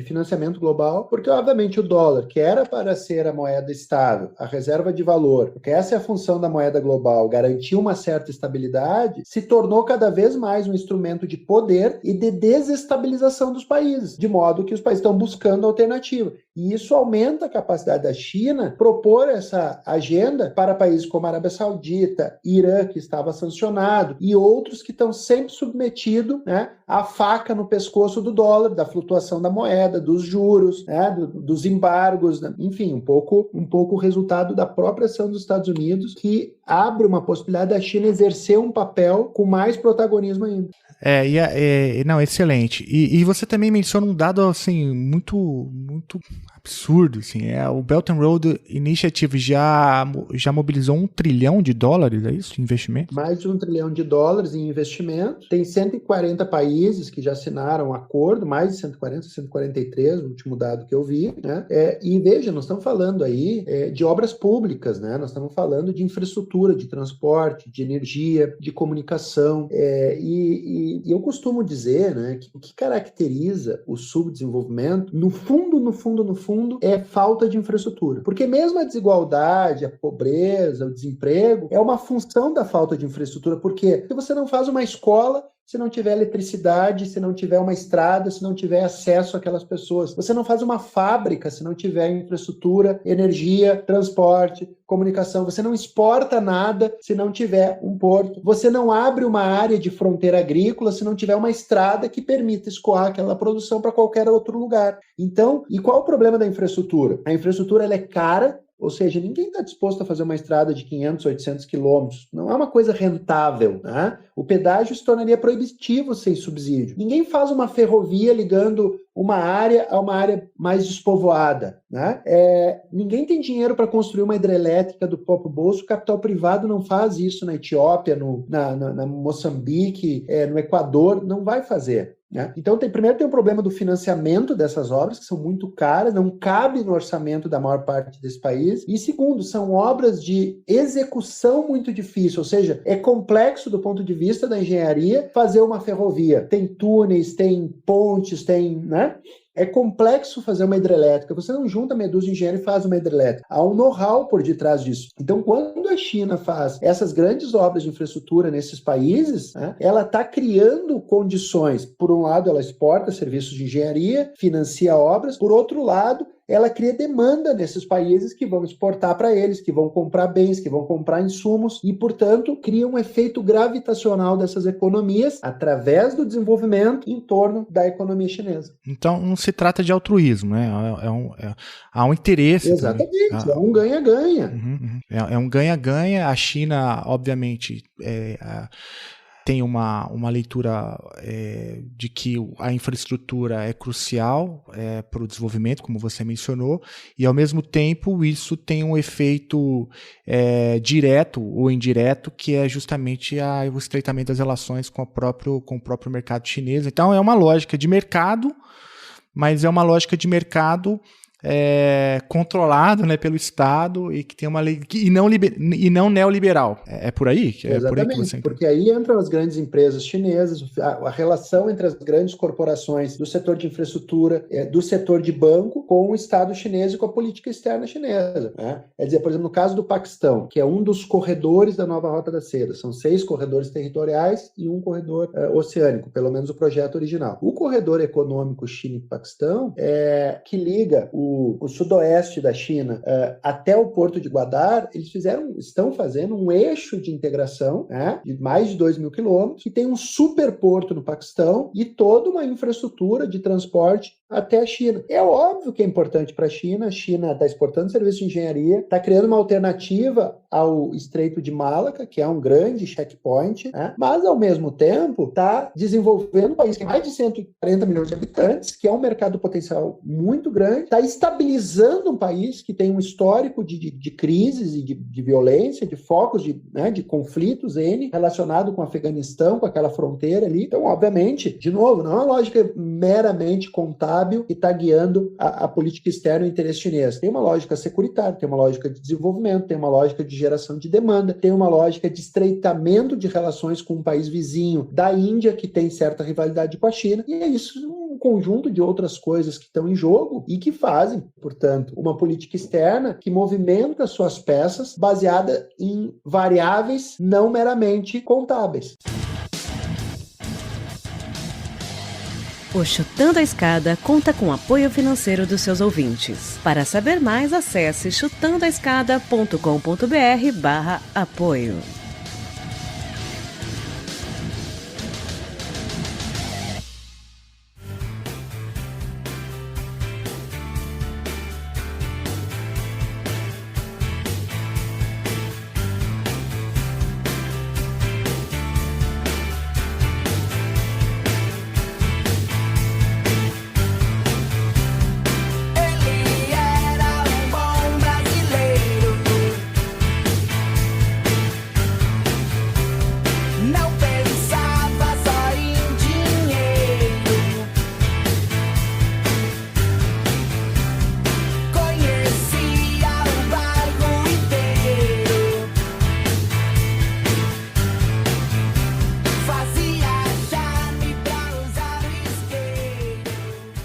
financiamento global, porque obviamente o dólar, que era para ser a moeda estável, a reserva de valor, porque essa é a função da moeda global, garantir uma certa estabilidade, se tornou cada vez mais um instrumento de poder e de desestabilização dos países, de modo que os países estão buscando alternativa. E isso aumenta a capacidade da China propor essa agenda para países como a Arábia Saudita, Irã, que estava sancionado, e outros que estão sempre submetidos, né, à faca no pescoço do dólar, da flutuação da moeda, dos juros, né, dos embargos, né? Enfim, um pouco o resultado da própria ação dos Estados Unidos, que abre uma possibilidade da China exercer um papel com mais protagonismo ainda. Não, excelente. E você também menciona um dado assim muito, muito absurdo, assim, o Belt and Road Initiative já mobilizou $1 trilhão, é isso, de investimento? Mais de $1 trilhão em investimento. Tem 140 países que já assinaram um acordo, mais de 140, 143, o último dado que eu vi, né? E veja, nós estamos falando aí de obras públicas, né? Nós estamos falando de infraestrutura, de transporte, de energia, de comunicação, e eu costumo dizer, né, que o que caracteriza o subdesenvolvimento, no fundo, é falta de infraestrutura. Porque mesmo a desigualdade, a pobreza, o desemprego, é uma função da falta de infraestrutura. Por quê? Porque você não faz uma escola se não tiver eletricidade, se não tiver uma estrada, se não tiver acesso àquelas pessoas. Você não faz uma fábrica se não tiver infraestrutura, energia, transporte, comunicação. Você não exporta nada se não tiver um porto. Você não abre uma área de fronteira agrícola se não tiver uma estrada que permita escoar aquela produção para qualquer outro lugar. Então, e qual o problema da infraestrutura? A infraestrutura ela é cara, ou seja, ninguém está disposto a fazer uma estrada de 500, 800 quilômetros. Não é uma coisa rentável, né? O pedágio se tornaria proibitivo sem subsídio. Ninguém faz uma ferrovia ligando uma área a uma área mais despovoada, né? Ninguém tem dinheiro para construir uma hidrelétrica do próprio bolso. O capital privado não faz isso na Etiópia, na Moçambique, no Equador. Não vai fazer. Então, primeiro tem o problema do financiamento dessas obras, que são muito caras, não cabe no orçamento da maior parte desse país. E segundo, são obras de execução muito difícil, ou seja, é complexo do ponto de vista da engenharia fazer uma ferrovia. Tem túneis, tem pontes, né? É complexo fazer uma hidrelétrica. Você não junta meia dúzia de engenheiro e faz uma hidrelétrica. Há um know-how por detrás disso. Então, quando a China faz essas grandes obras de infraestrutura nesses países, né, ela está criando condições. Por um lado, ela exporta serviços de engenharia, financia obras. Por outro lado, ela cria demanda nesses países que vão exportar para eles, que vão comprar bens, que vão comprar insumos e, portanto, cria um efeito gravitacional dessas economias através do desenvolvimento em torno da economia chinesa. Então, não se trata de altruísmo, né? Há um interesse. Exatamente, é um ganha-ganha. É um ganha-ganha. A China, obviamente, tem uma leitura de que a infraestrutura é crucial para o desenvolvimento, como você mencionou, e ao mesmo tempo isso tem um efeito direto ou indireto, que é justamente o estreitamento das relações com o próprio mercado chinês. Então é uma lógica de mercado, mas é uma lógica de mercado controlado, né, pelo Estado, e que tem uma lei e não neoliberal. É por aí? Exatamente, por aí que você entende? porque aí entram as grandes empresas chinesas, a relação entre as grandes corporações do setor de infraestrutura, do setor de banco, com o Estado chinês e com a política externa chinesa. Né? Quer dizer, por exemplo, no caso do Paquistão, que é um dos corredores da nova Rota da Seda, são 6 corredores territoriais e um corredor oceânico, pelo menos o projeto original. O corredor econômico China e Paquistão, que liga o sudoeste da China até o porto de Gwadar, eles estão fazendo um eixo de integração, né, de mais de 2.000 quilômetros, que tem um superporto no Paquistão e toda uma infraestrutura de transporte até a China. É óbvio que é importante para a China está exportando serviços de engenharia, está criando uma alternativa ao Estreito de Malaca, que é um grande checkpoint, né? Mas, ao mesmo tempo, está desenvolvendo um país que tem mais de 140 milhões de habitantes, que é um mercado potencial muito grande, está estabilizando um país que tem um histórico de crises e de violência, de focos de conflitos relacionado com o Afeganistão, com aquela fronteira ali. Então, obviamente, de novo, não é uma lógica meramente contábil que está guiando a política externa e o interesse chinês. Tem uma lógica securitária, tem uma lógica de desenvolvimento, tem uma lógica de geração de demanda, tem uma lógica de estreitamento de relações com um país vizinho da Índia, que tem certa rivalidade com a China, e é isso um conjunto de outras coisas que estão em jogo e que fazem, portanto, uma política externa que movimenta suas peças baseada em variáveis não meramente contábeis. O Chutando a Escada conta com apoio financeiro dos seus ouvintes. Para saber mais, acesse chutandoaescada.com.br/apoio.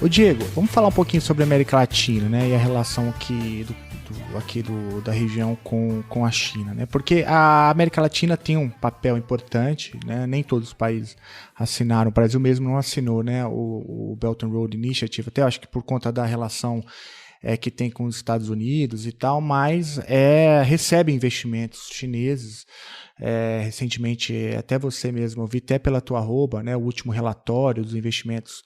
Ô Diego, vamos falar um pouquinho sobre a América Latina, né, e a relação da região com a China, né? Porque a América Latina tem um papel importante, né? Nem todos os países assinaram, o Brasil mesmo não assinou, né, o Belt and Road Initiative, até acho que por conta da relação que tem com os Estados Unidos e tal, mas recebe investimentos chineses. Recentemente, até você mesmo, eu vi até pela tua arroba, né, o último relatório dos investimentos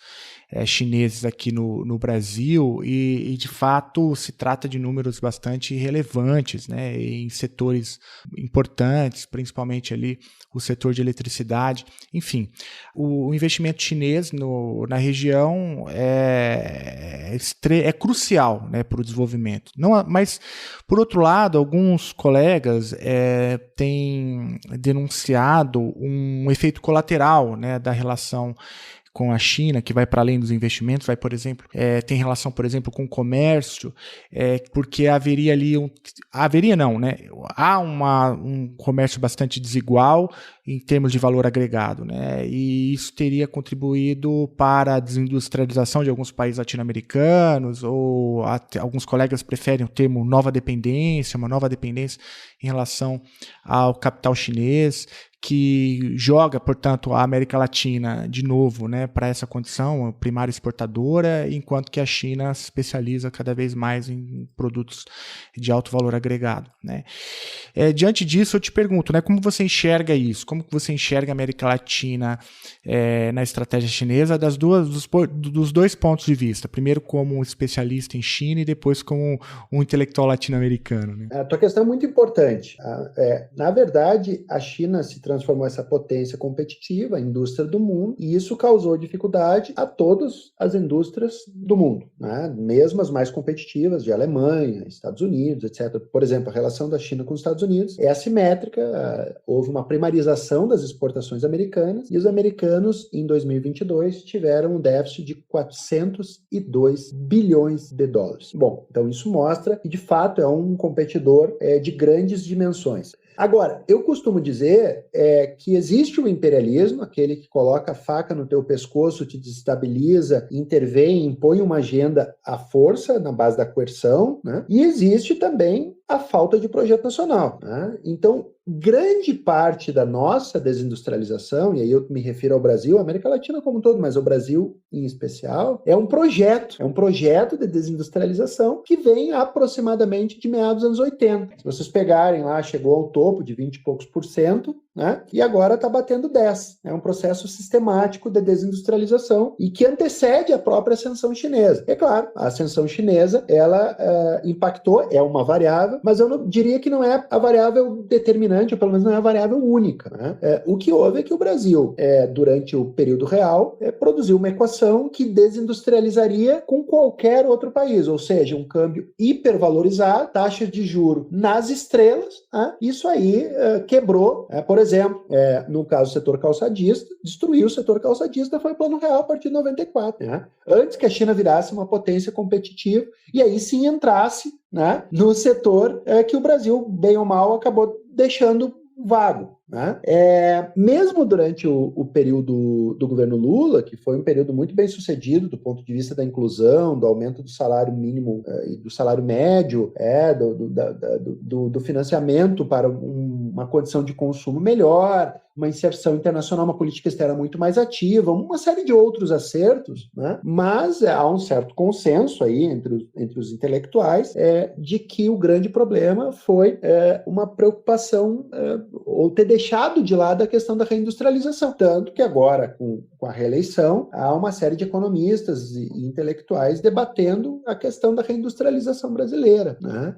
chineses aqui no Brasil, e de fato se trata de números bastante relevantes, né, em setores importantes, principalmente ali o setor de eletricidade. Enfim, o investimento chinês na região é crucial, né, para o desenvolvimento. Mas, por outro lado, alguns colegas têm denunciado um efeito colateral, né, da relação com a China, que vai para além dos investimentos, tem relação, por exemplo, com o comércio, porque haveria ali há um comércio bastante desigual em termos de valor agregado, né? E isso teria contribuído para a desindustrialização de alguns países latino-americanos, ou alguns colegas preferem o termo uma nova dependência em relação ao capital chinês, que joga, portanto, a América Latina de novo, né, para essa condição primária exportadora, enquanto que a China se especializa cada vez mais em produtos de alto valor agregado, né? Diante disso, eu te pergunto, né, como você enxerga isso? Como que você enxerga a América Latina na estratégia chinesa dos dois pontos de vista? Primeiro como um especialista em China e depois como um intelectual latino-americano, né? A tua questão é muito importante. Na verdade, a China se transformou essa potência competitiva, a indústria do mundo, e isso causou dificuldade a todas as indústrias do mundo, né? Mesmo as mais competitivas, de Alemanha, Estados Unidos, etc. Por exemplo, a relação da China com os Estados Unidos é assimétrica, houve uma primarização das exportações americanas, e os americanos, em 2022, tiveram um déficit de 402 bilhões de dólares. Bom, então isso mostra que, de fato, é um competidor de grandes dimensões. Agora, eu costumo dizer que existe o imperialismo, aquele que coloca a faca no teu pescoço, te desestabiliza, intervém, impõe uma agenda à força, na base da coerção, né? E existe também a falta de projeto nacional, né? Então, grande parte da nossa desindustrialização, e aí eu me refiro ao Brasil, a América Latina como um todo, mas o Brasil em especial, é um projeto de desindustrialização que vem aproximadamente de meados dos anos 80. Se vocês pegarem lá, chegou ao topo de 20 e poucos %, né? E agora está batendo 10%. É um processo sistemático de desindustrialização e que antecede a própria ascensão chinesa. É claro, a ascensão chinesa, ela impactou, é uma variável, mas eu não, diria que não é a variável determinante, ou pelo menos não é a variável única, né? O que houve é que o Brasil, durante o período real, produziu uma equação que desindustrializaria com qualquer outro país, ou seja, um câmbio hipervalorizado, taxas de juros nas estrelas, né? Isso aí quebrou, por exemplo, no caso do setor calçadista, destruiu o setor calçadista, foi plano real a partir de 94, né? Antes que a China virasse uma potência competitiva e aí sim entrasse, né, no setor que o Brasil, bem ou mal, acabou deixando vago, né? Mesmo durante o período do governo Lula, que foi um período muito bem sucedido do ponto de vista da inclusão, do aumento do salário mínimo e do salário médio, do financiamento para uma condição de consumo melhor, uma inserção internacional, uma política externa muito mais ativa, uma série de outros acertos, né? Mas há um certo consenso aí entre os intelectuais de que o grande problema foi uma preocupação ou ter deixado de lado a questão da reindustrialização. Tanto que agora, com a reeleição, há uma série de economistas e intelectuais debatendo a questão da reindustrialização brasileira, né?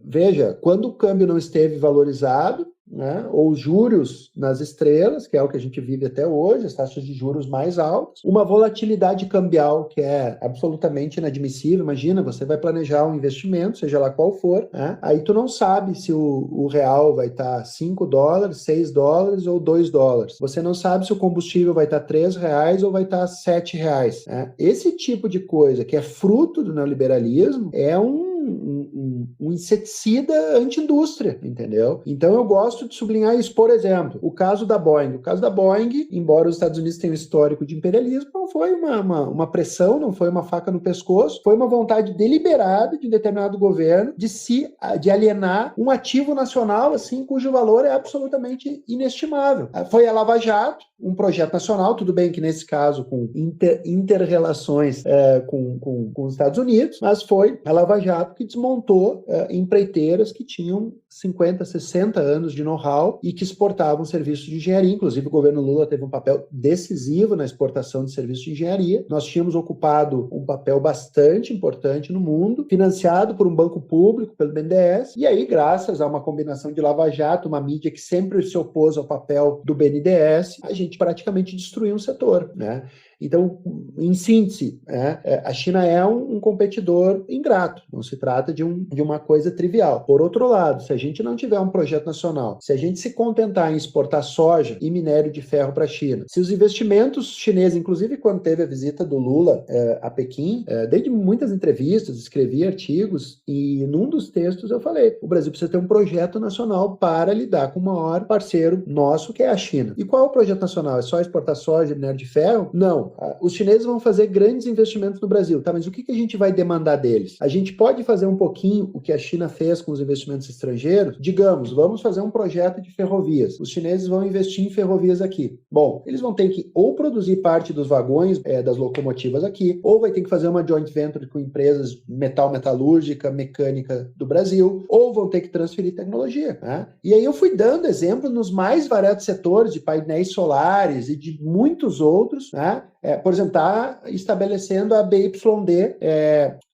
Veja, quando o câmbio não esteve valorizado, né, ou juros nas estrelas, que é o que a gente vive até hoje, as taxas de juros mais altas, uma volatilidade cambial que é absolutamente inadmissível. Imagina, você vai planejar um investimento, seja lá qual for, né, aí tu não sabe se o real vai estar $5, $6 ou $2. Você não sabe se o combustível vai estar R$3 ou vai estar R$7, né? Esse tipo de coisa que é fruto do neoliberalismo é um inseticida anti-indústria, entendeu? Então eu gosto de sublinhar isso. Por exemplo, o caso da Boeing. O caso da Boeing, embora os Estados Unidos tenham um histórico de imperialismo, não foi uma pressão, não foi uma faca no pescoço, foi uma vontade deliberada de um determinado governo de alienar um ativo nacional, assim, cujo valor é absolutamente inestimável. Foi a Lava Jato, um projeto nacional, tudo bem que nesse caso com inter-relações com os Estados Unidos, mas foi a Lava Jato que desmontou empreiteiras que tinham 50, 60 anos de know-how e que exportavam serviços de engenharia. Inclusive, o governo Lula teve um papel decisivo na exportação de serviços de engenharia. Nós tínhamos ocupado um papel bastante importante no mundo, financiado por um banco público, pelo BNDES, e aí, graças a uma combinação de Lava Jato, uma mídia que sempre se opôs ao papel do BNDES, a gente praticamente destruiu um setor, né? Então, em síntese, a China é um competidor ingrato, não se trata de uma coisa trivial. Por outro lado, se a gente não tiver um projeto nacional, se a gente se contentar em exportar soja e minério de ferro para a China, se os investimentos chineses, inclusive quando teve a visita do Lula a Pequim, desde muitas entrevistas, escrevi artigos e num dos textos eu falei, o Brasil precisa ter um projeto nacional para lidar com o maior parceiro nosso, que é a China. E qual é o projeto nacional? É só exportar soja e minério de ferro? Não. Os chineses vão fazer grandes investimentos no Brasil, tá? Mas o que a gente vai demandar deles? A gente pode fazer um pouquinho o que a China fez com os investimentos estrangeiros? Digamos, vamos fazer um projeto de ferrovias. Os chineses vão investir em ferrovias aqui. Bom, eles vão ter que ou produzir parte dos vagões das locomotivas aqui, ou vai ter que fazer uma joint venture com empresas metalúrgica, mecânica do Brasil, ou vão ter que transferir tecnologia, né? E aí eu fui dando exemplo nos mais variados setores de painéis solares e de muitos outros, né? Por exemplo, está estabelecendo a BYD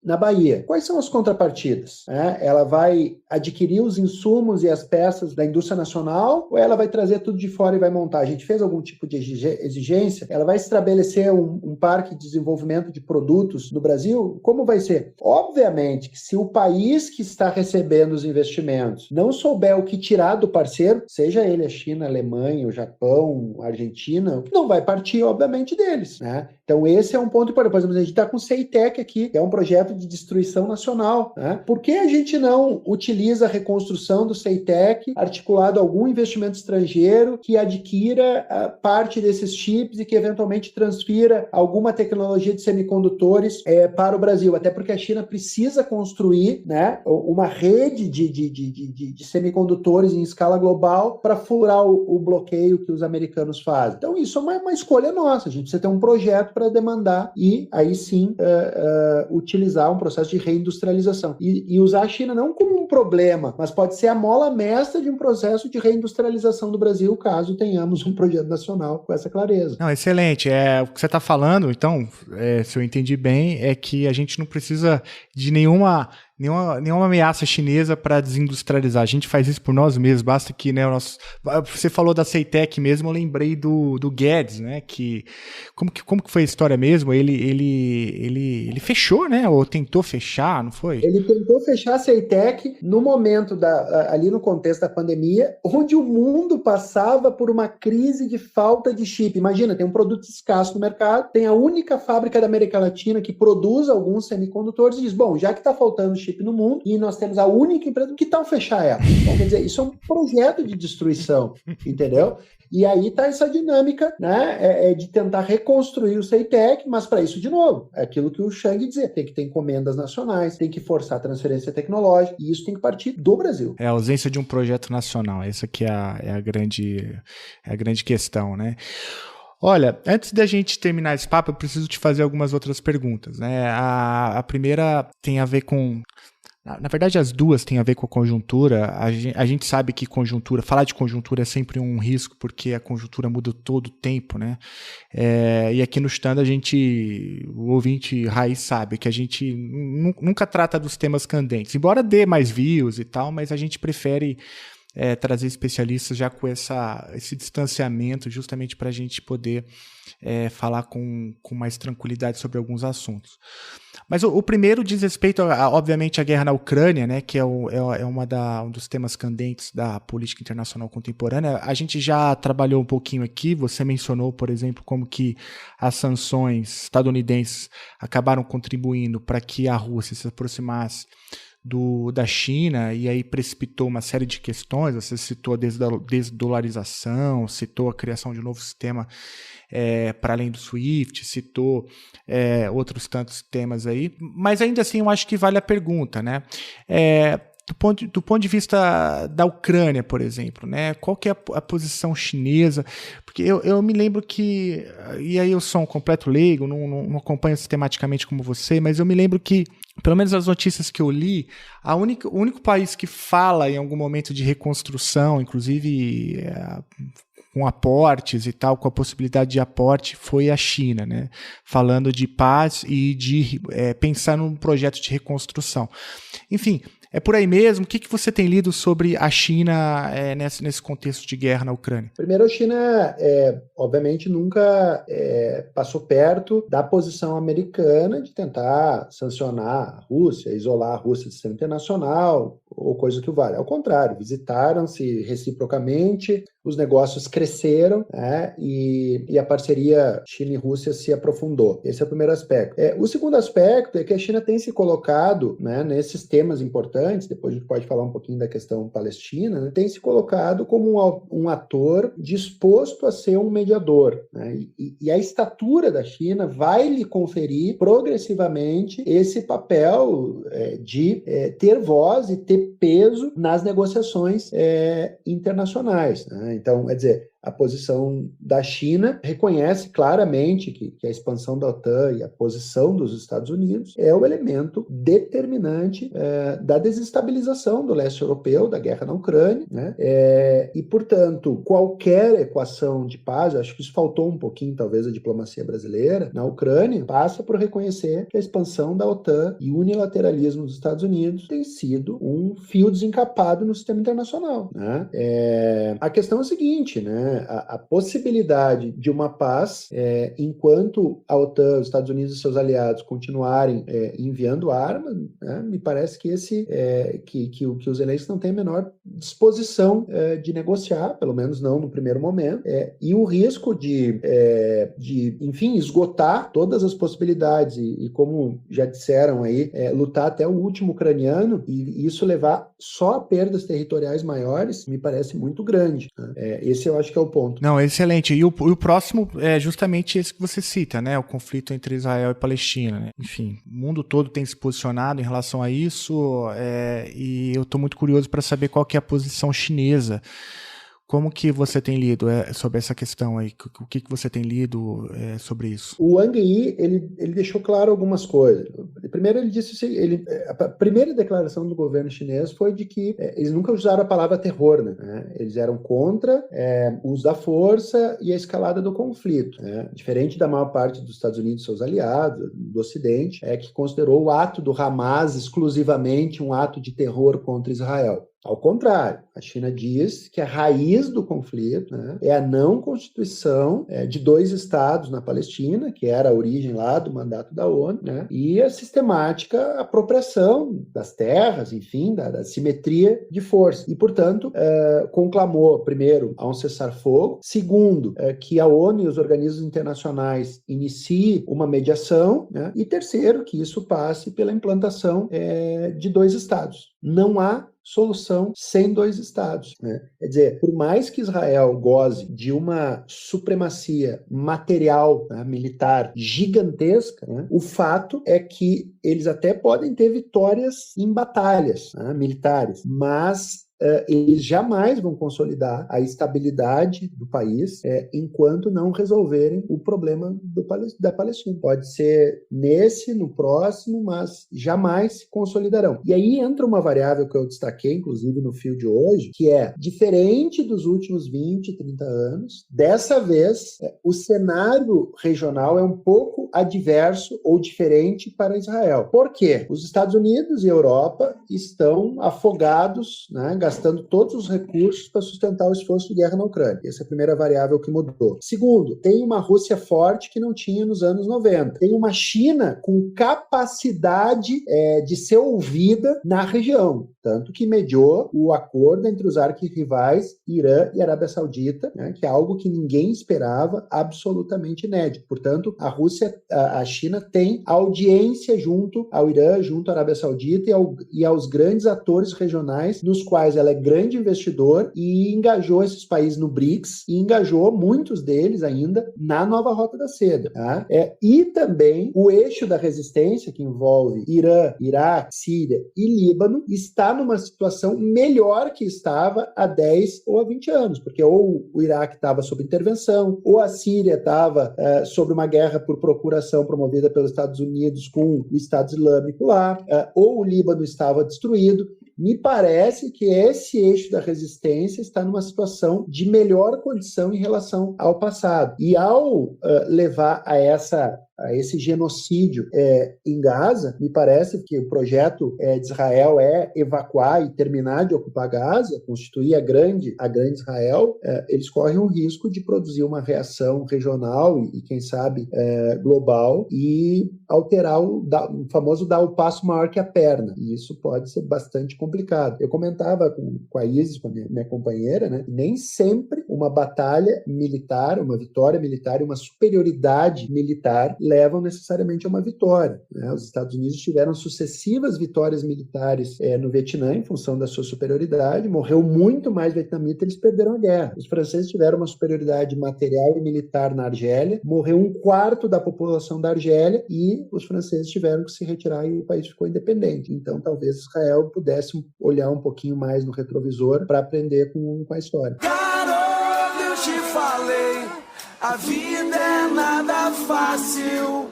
na Bahia. Quais são as contrapartidas? Ela vai adquirir os insumos e as peças da indústria nacional ou ela vai trazer tudo de fora e vai montar? A gente fez algum tipo de exigência? Ela vai estabelecer um parque de desenvolvimento de produtos no Brasil? Como vai ser? Obviamente que se o país que está recebendo os investimentos não souber o que tirar do parceiro, seja ele a China, a Alemanha, o Japão, a Argentina, não vai partir, obviamente, deles, né? Então, esse é um ponto importante. Por exemplo, a gente está com o CEITEC aqui, que é um projeto de destruição nacional, né? Por que a gente não utiliza a reconstrução do CEITEC articulado a algum investimento estrangeiro que adquira parte desses chips e que eventualmente transfira alguma tecnologia de semicondutores para o Brasil? Até porque a China precisa construir, né, uma rede de semicondutores em escala global para furar o bloqueio que os americanos fazem. Então, isso é uma escolha nossa. A gente precisa ter um projeto para demandar e aí sim utilizar um processo de reindustrialização e usar a China não como um problema, mas pode ser a mola mestra de um processo de reindustrialização do Brasil, caso tenhamos um projeto nacional com essa clareza. Não, excelente. O que você está falando, então, se eu entendi bem, é que a gente não precisa de nenhuma ameaça chinesa para desindustrializar. A gente faz isso por nós mesmos. Basta que, né, você falou da CEITEC mesmo, eu lembrei do Guedes, né? Que como que foi a história mesmo? Ele fechou, né? Ou tentou fechar, não foi? Ele tentou fechar a CEITEC no momento ali no contexto da pandemia, onde o mundo passava por uma crise de falta de chip. Imagina, tem um produto escasso no mercado, tem a única fábrica da América Latina que produz alguns semicondutores e diz, bom, já que está faltando chip no mundo e nós temos a única empresa, que tal fechar ela? Então, quer dizer, isso é um projeto de destruição, entendeu? E aí está essa dinâmica, né, de tentar reconstruir o CEITEC, mas para isso, de novo, é aquilo que o Chang dizia, tem que ter encomendas nacionais, tem que forçar a transferência tecnológica, e isso tem que partir do Brasil. É a ausência de um projeto nacional, essa que é a grande questão, né? Olha, antes da gente terminar esse papo, eu preciso te fazer algumas outras perguntas, né? A primeira tem a ver com... Na verdade, as duas têm a ver com a conjuntura. A gente sabe que falar de conjuntura é sempre um risco, porque a conjuntura muda todo o tempo, né? E aqui no Stand, o ouvinte raiz sabe que a gente nunca trata dos temas candentes, embora dê mais views e tal, mas a gente prefere trazer especialistas já com esse distanciamento, justamente para a gente poder falar com mais tranquilidade sobre alguns assuntos. Mas o primeiro diz respeito, obviamente, à guerra na Ucrânia, né, que é um dos temas candentes da política internacional contemporânea. A gente já trabalhou um pouquinho aqui, você mencionou, por exemplo, como que as sanções estadunidenses acabaram contribuindo para que a Rússia se aproximasse da China, e aí precipitou uma série de questões. Você citou a desdolarização, citou a criação de um novo sistema para além do SWIFT, citou outros tantos temas aí, mas ainda assim eu acho que vale a pergunta, né? Do ponto de vista da Ucrânia, por exemplo, né? Qual que é a posição chinesa? Porque eu me lembro que, e aí eu sou um completo leigo, não acompanho sistematicamente como você, mas eu me lembro que, pelo menos as notícias que eu li, o único país que fala em algum momento de reconstrução, inclusive com aportes e tal, com a possibilidade de aporte, foi a China, né? Falando de paz e de pensar num projeto de reconstrução. Enfim, é por aí mesmo? O que você tem lido sobre a China nesse contexto de guerra na Ucrânia? Primeiro, a China, obviamente, nunca passou perto da posição americana de tentar sancionar a Rússia, isolar a Rússia do sistema internacional, ou coisa que o vale. Ao contrário, visitaram-se reciprocamente, os negócios cresceram, né, e a parceria China e Rússia se aprofundou. Esse é o primeiro aspecto. O segundo aspecto é que a China tem se colocado, né, nesses temas importantes, depois a gente pode falar um pouquinho da questão palestina, né, tem se colocado como um ator disposto a ser um mediador, né, e a estatura da China vai lhe conferir progressivamente esse papel de ter voz e ter peso nas negociações internacionais, né? Então, quer dizer, a posição da China, reconhece claramente que a expansão da OTAN e a posição dos Estados Unidos é o elemento determinante da desestabilização do leste europeu, da guerra na Ucrânia, né? E, portanto, qualquer equação de paz, acho que isso faltou um pouquinho, talvez, a diplomacia brasileira, na Ucrânia, passa por reconhecer que a expansão da OTAN e o unilateralismo dos Estados Unidos tem sido um fio desencapado no sistema internacional, né? A questão é a seguinte, né? A possibilidade de uma paz, enquanto a OTAN, os Estados Unidos e seus aliados continuarem enviando armas, né? Me parece que que o Zelensky não tem a menor disposição de negociar, pelo menos não no primeiro momento, e o risco de enfim, esgotar todas as possibilidades e como já disseram aí, lutar até o último ucraniano e isso levar só a perdas territoriais maiores, me parece muito grande, né? Esse eu acho que é o ponto. Não, excelente. E o próximo é justamente esse que você cita, né? O conflito entre Israel e Palestina, né? Enfim, o mundo todo tem se posicionado em relação a isso, e eu estou muito curioso para saber qual que é a posição chinesa. Como que você tem lido sobre essa questão aí? O que você tem lido sobre isso? O Wang Yi, ele deixou claro algumas coisas. Primeiro, ele disse a primeira declaração do governo chinês foi de que eles nunca usaram a palavra terror, né? Eles eram contra o uso da força e a escalada do conflito, né? Diferente da maior parte dos Estados Unidos e seus aliados, do Ocidente, que considerou o ato do Hamas exclusivamente um ato de terror contra Israel. Ao contrário, a China diz que a raiz do conflito, né, é a não constituição de 2 estados na Palestina, que era a origem lá do mandato da ONU, né, e a sistemática apropriação das terras, enfim, da simetria de força. E, portanto, conclamou, primeiro, a um cessar-fogo, segundo, que a ONU e os organismos internacionais iniciem uma mediação, né, e terceiro, que isso passe pela implantação de 2 estados. Não há solução sem 2 estados, né? Quer dizer, por mais que Israel goze de uma supremacia material, né, militar gigantesca, né, o fato é que eles até podem ter vitórias em batalhas, né, militares, mas eles jamais vão consolidar a estabilidade do país enquanto não resolverem o problema da Palestina. Pode ser no próximo, mas jamais se consolidarão. E aí entra uma variável que eu destaquei, inclusive no fio de hoje, que é diferente dos últimos 20, 30 anos, dessa vez o cenário regional é um pouco adverso ou diferente para Israel. Por quê? Os Estados Unidos e a Europa estão afogados, né, gastando todos os recursos para sustentar o esforço de guerra na Ucrânia. Essa é a primeira variável que mudou. Segundo, tem uma Rússia forte que não tinha nos anos 90. Tem uma China com capacidade de ser ouvida na região, tanto que mediou o acordo entre os arquirrivais Irã e Arábia Saudita, né, que é algo que ninguém esperava, absolutamente inédito. Portanto, a China tem audiência junto ao Irã, junto à Arábia Saudita e aos grandes atores regionais, nos quais ela é grande investidor e engajou esses países no BRICS e engajou muitos deles ainda na nova Rota da Seda. Tá? E também o eixo da resistência, que envolve Irã, Iraque, Síria e Líbano, está numa situação melhor que estava há 10 ou há 20 anos, porque ou o Iraque estava sob intervenção, ou a Síria estava sob uma guerra por procuração promovida pelos Estados Unidos com o Estado Islâmico lá, ou o Líbano estava destruído. Me parece que esse eixo da resistência está numa situação de melhor condição em relação ao passado. E ao levar a esse genocídio em Gaza, me parece que o projeto de Israel é evacuar e terminar de ocupar Gaza, constituir a grande Israel, eles correm o risco de produzir uma reação regional e quem sabe, global, e alterar o famoso dar o passo maior que a perna. E isso pode ser bastante complicado. Eu comentava com a Isis, com a minha companheira, né, nem sempre uma batalha militar, uma vitória militar e uma superioridade militar levam necessariamente a uma vitória, né? Os Estados Unidos tiveram sucessivas vitórias militares no Vietnã em função da sua superioridade, morreu muito mais vietnamita, eles perderam a guerra. Os franceses tiveram uma superioridade material e militar na Argélia, morreu 1/4 da população da Argélia e os franceses tiveram que se retirar e o país ficou independente. Então talvez Israel pudesse olhar um pouquinho mais no retrovisor para aprender com a história. God, A vida é nada fácil.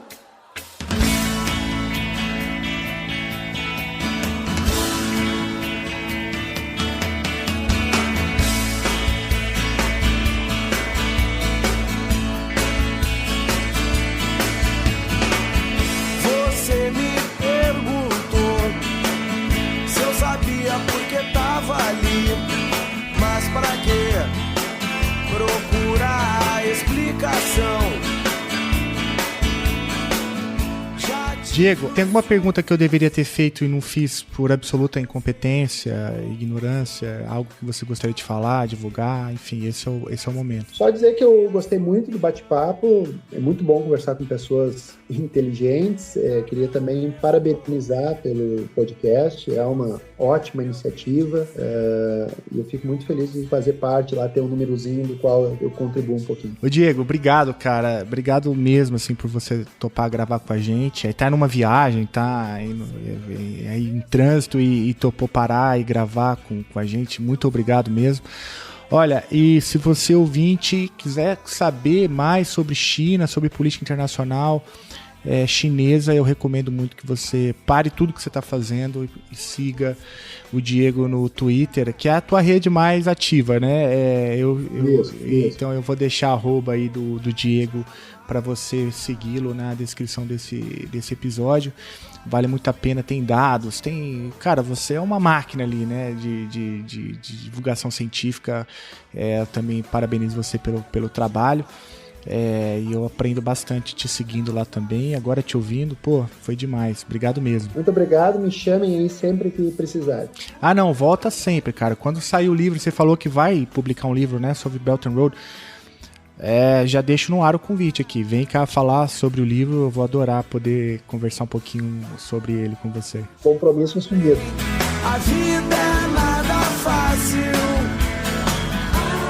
Você me perguntou se eu sabia porque tava ali, mas pra quê? Procurar explicação. Diego, tem alguma pergunta que eu deveria ter feito e não fiz por absoluta incompetência, ignorância, algo que você gostaria de falar, divulgar, enfim, esse é o momento. Só dizer que eu gostei muito do bate-papo, é muito bom conversar com pessoas inteligentes, queria também parabenizar pelo podcast, é uma ótima iniciativa, e eu fico muito feliz de fazer parte lá, ter um númerozinho do qual eu contribuo um pouquinho. Ô Diego, obrigado, cara, obrigado mesmo, assim, por você topar gravar com a gente, aí tá numa viagem, tá aí em trânsito e topou parar e gravar com a gente, muito obrigado mesmo. Olha, e se você ouvinte quiser saber mais sobre China, sobre política internacional chinesa, eu recomendo muito que você pare tudo que você está fazendo e siga o Diego no Twitter, que é a tua rede mais ativa, né? Isso. Então eu vou deixar a arroba aí do Diego para você segui-lo na descrição desse episódio. Vale muito a pena, tem dados, cara, você é uma máquina ali, né, de divulgação científica, eu também parabenizo você pelo trabalho, e eu aprendo bastante te seguindo lá também, agora te ouvindo, foi demais, obrigado mesmo. Muito obrigado, me chamem aí sempre que precisar. Ah não, volta sempre, cara, quando sair o livro, você falou que vai publicar um livro, né, sobre Belt and Road, já deixo no ar o convite aqui. Vem cá falar sobre o livro. Eu vou adorar poder conversar um pouquinho sobre ele com você. Compromisso assumido. A vida é nada fácil.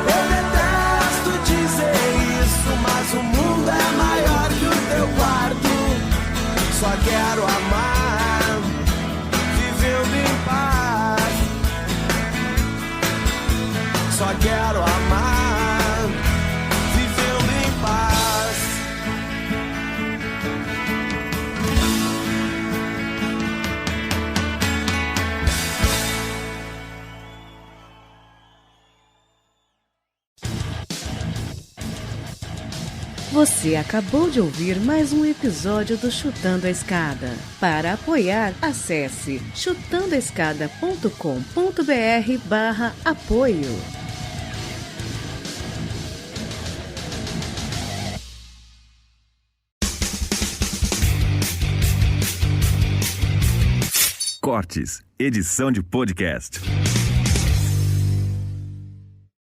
Eu detesto dizer isso, mas o mundo é maior que o teu quarto. Só quero amar, vivendo em paz. Só quero amar. Você acabou de ouvir mais um episódio do Chutando a Escada. Para apoiar, acesse chutandoaescada.com.br/apoio. Cortes, edição de podcast.